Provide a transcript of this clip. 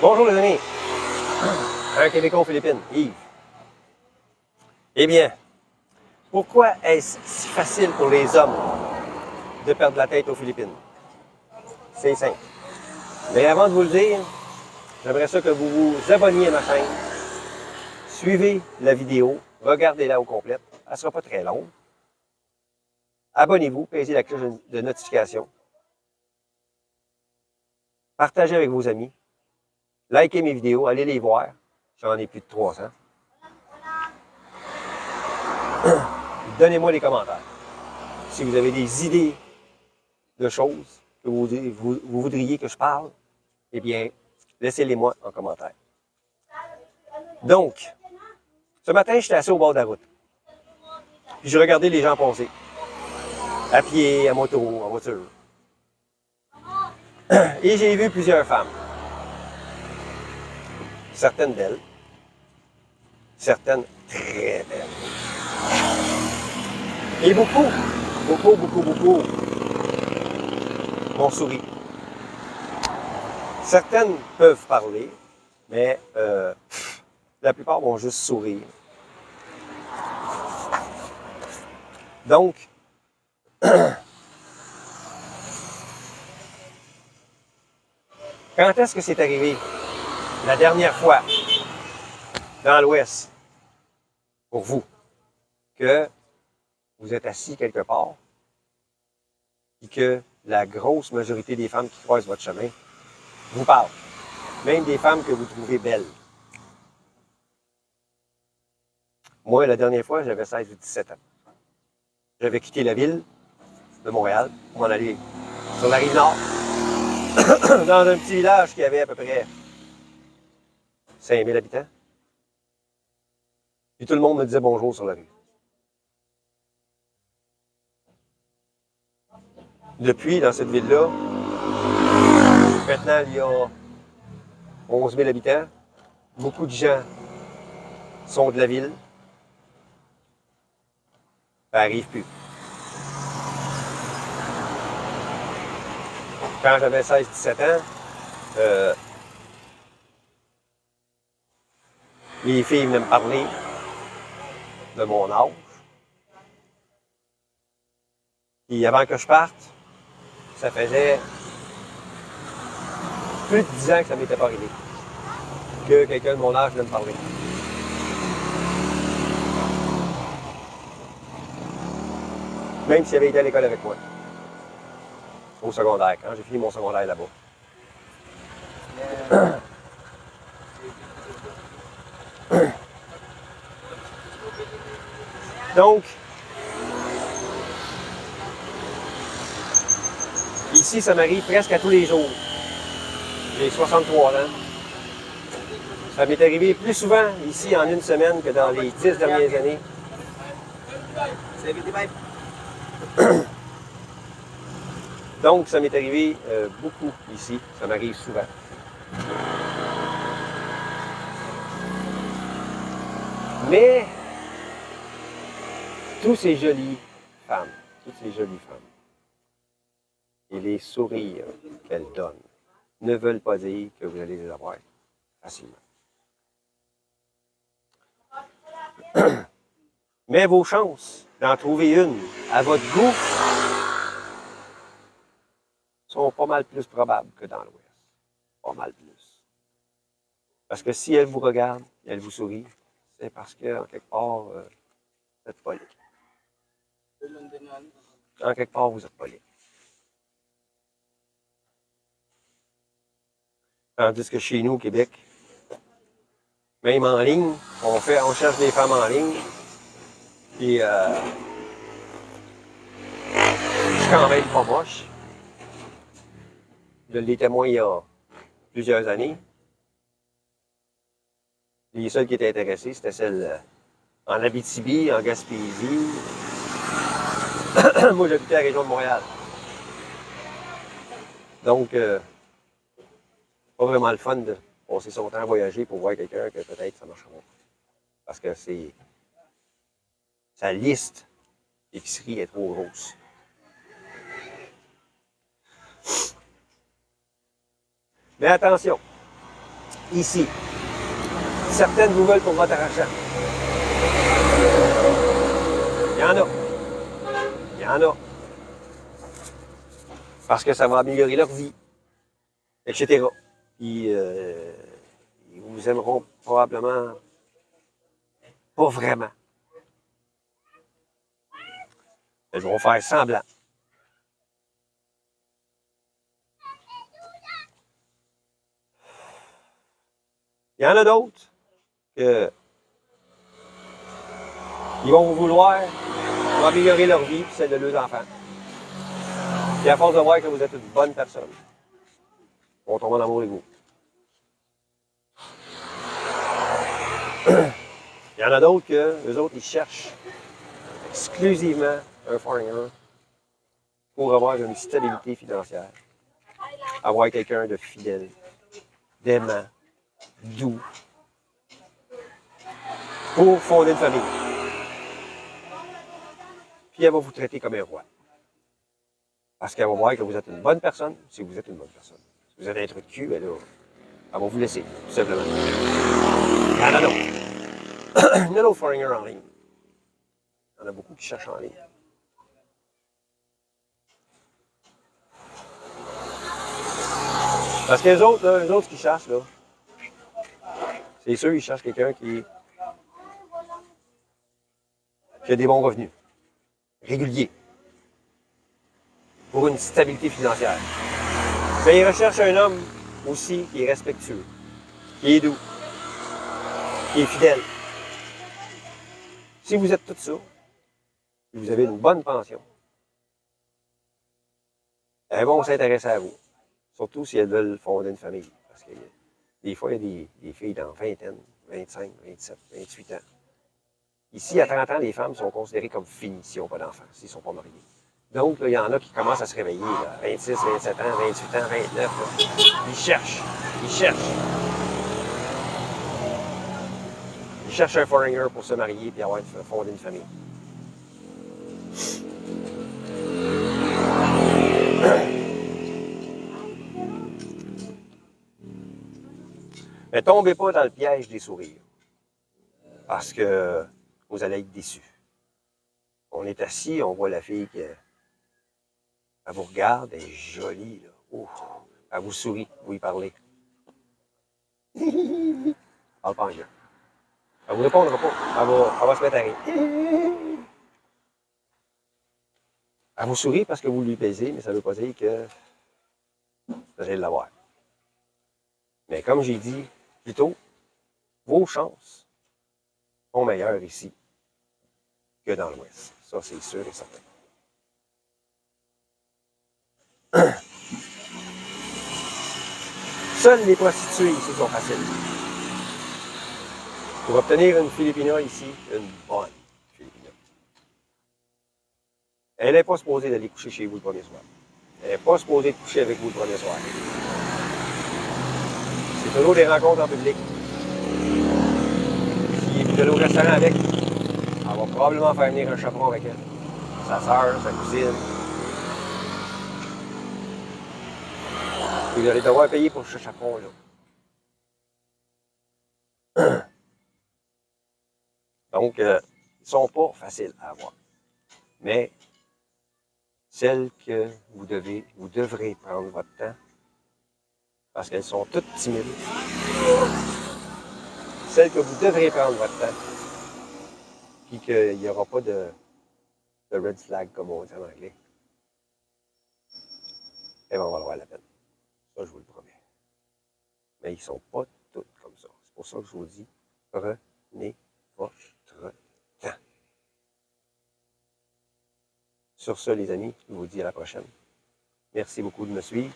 Bonjour les amis, un Québécois aux Philippines, Yves. Eh bien, pourquoi est-ce si facile pour les hommes de perdre la tête aux Philippines? C'est simple. Mais avant de vous le dire, j'aimerais ça que vous vous abonniez à ma chaîne, suivez la vidéo, regardez-la au complet, elle ne sera pas très longue. Abonnez-vous, pèsez la cloche de notification, partagez avec vos amis, likez mes vidéos, allez les voir, j'en ai plus de 300. Donnez-moi des commentaires. Si vous avez des idées de choses que vous voudriez que je parle, eh bien, laissez-les-moi en commentaire. Donc, ce matin, j'étais assis au bord de la route. Puis je regardais les gens passer. À pied, à moto, en voiture. Et j'ai vu plusieurs femmes. Certaines belles. Certaines très belles. Et beaucoup m'ont souri. Certaines peuvent parler, mais la plupart vont juste sourire. Donc, quand est-ce que c'est arrivé la dernière fois dans l'Ouest pour vous que vous êtes assis quelque part et que la grosse majorité des femmes qui croisent votre chemin vous parlent, même des femmes que vous trouvez belles? Moi, la dernière fois, j'avais 16 ou 17 ans. J'avais quitté la ville de Montréal pour m'en aller sur la rive nord, dans un petit village qui avait à peu près 5000 habitants. Puis tout le monde me disait bonjour sur la rue. Depuis, dans cette ville-là, maintenant, il y a 11 000 habitants. Beaucoup de gens sont de la ville. Ça n'arrive plus. Quand j'avais 16-17 ans, les filles venaient me parler de mon âge. Et avant que je parte, ça faisait plus de 10 ans que ça ne m'était pas arrivé. Que quelqu'un de mon âge venait me parler. Même s'il avait été à l'école avec moi. Au secondaire, quand j'ai fini mon secondaire là-bas. Donc, ici, ça m'arrive presque à tous les jours. J'ai 63 ans. Ça m'est arrivé plus souvent ici en une semaine que dans les 10 dernières années. Donc, ça m'est arrivé beaucoup ici. Ça m'arrive souvent. Mais, toutes ces jolies femmes et les sourires qu'elles donnent ne veulent pas dire que vous allez les avoir facilement. Mais vos chances d'en trouver une à votre goût sont pas mal plus probables que dans l'Ouest. Pas mal plus. Parce que si elle vous regarde et elle vous sourit, c'est parce que, en quelque part, vous êtes poli. En quelque part, vous êtes poli. Tandis que chez nous, au Québec, même en ligne, on cherche des femmes en ligne. Puis, je suis quand même pas moche. Je l'ai témoin il y a plusieurs années. Les seuls qui étaient intéressés, c'était celles en Abitibi, en Gaspésie. Moi, j'habitais à la région de Montréal. Donc, pas vraiment le fun de passer son temps à voyager pour voir quelqu'un que peut-être ça marchera pas. Parce que sa liste d'épicerie est trop grosse. Mais attention, ici. Certaines vous veulent pour votre argent. Il y en a. Il y en a. Parce que ça va améliorer leur vie, etc. Puis, ils vous aimeront probablement pas vraiment. Elles vont faire semblant. Il y en a d'autres que ils vont vous vouloir pour améliorer leur vie et celle de leurs enfants. Et à force de voir que vous êtes une bonne personne, ils vont tomber en amour avec vous. Il y en a d'autres que, eux autres, ils cherchent exclusivement un foreigner pour avoir une stabilité financière. Avoir quelqu'un de fidèle, d'aimant, doux, pour fonder une famille. Puis elle va vous traiter comme un roi. Parce qu'elle va voir que vous êtes une bonne personne, si vous êtes une bonne personne. Si vous êtes un truc de cul, elle va vous laisser, tout simplement. Il y en a d'autres. Il y en a d'autres foreigners en ligne. Il y en a beaucoup qui cherchent en ligne. Parce que les autres, là, eux autres qui cherchent, là, c'est sûr, ils cherchent quelqu'un qui a des bons revenus, réguliers, pour une stabilité financière. Mais ils recherchent un homme aussi qui est respectueux, qui est doux, qui est fidèle. Si vous êtes tout ça, et vous avez une bonne pension, elles vont s'intéresser à vous. Surtout si elles veulent fonder une famille. Parce que des fois, il y a des filles dans vingtaine, 25, 27, 28 ans. Ici, à 30 ans, les femmes sont considérées comme finies s'ils n'ont pas d'enfants, s'ils ne sont pas mariés. Donc, là, il y en a qui commencent à se réveiller, là, 26, 27 ans, 28 ans, 29. Là. Ils cherchent. Ils cherchent un foreigner pour se marier et fonder une famille. Mais tombez pas dans le piège des sourires. Parce que vous allez être déçus. On est assis, on voit la fille qui elle vous regarde, elle est jolie. Là. Ouf. Elle vous sourit, vous y parlez. Elle parle pas anglais. Elle vous répondra pas. Elle va se mettre à rire. Elle vous sourit parce que vous lui baisez, mais ça ne veut pas dire que vous allez l'avoir. Mais comme j'ai dit plus tôt, vos chances sont meilleures ici que dans l'Ouest. Ça, c'est sûr et certain. Seules les prostituées ici sont faciles. Pour obtenir une Filipina ici, une bonne Filipina. Elle n'est pas supposée d'aller coucher chez vous le premier soir. Elle n'est pas supposée de coucher avec vous le premier soir. C'est toujours des rencontres en public. Si vous allez au restaurant avec, elle va probablement faire venir un chaperon avec elle. Sa soeur, sa cousine. Vous allez devoir payer pour ce chaperon-là. Donc, ils ne sont pas faciles à avoir. Mais, celles que vous devrez prendre votre temps, parce qu'elles sont toutes timides. Celles que vous devrez prendre votre temps, puis qu'il n'y aura pas de red flag, comme on dit en anglais, elles vont valoir la peine. Ça, je vous le promets. Mais ils ne sont pas toutes comme ça. C'est pour ça que je vous dis, prenez votre temps. Sur ce, les amis, je vous dis à la prochaine. Merci beaucoup de me suivre.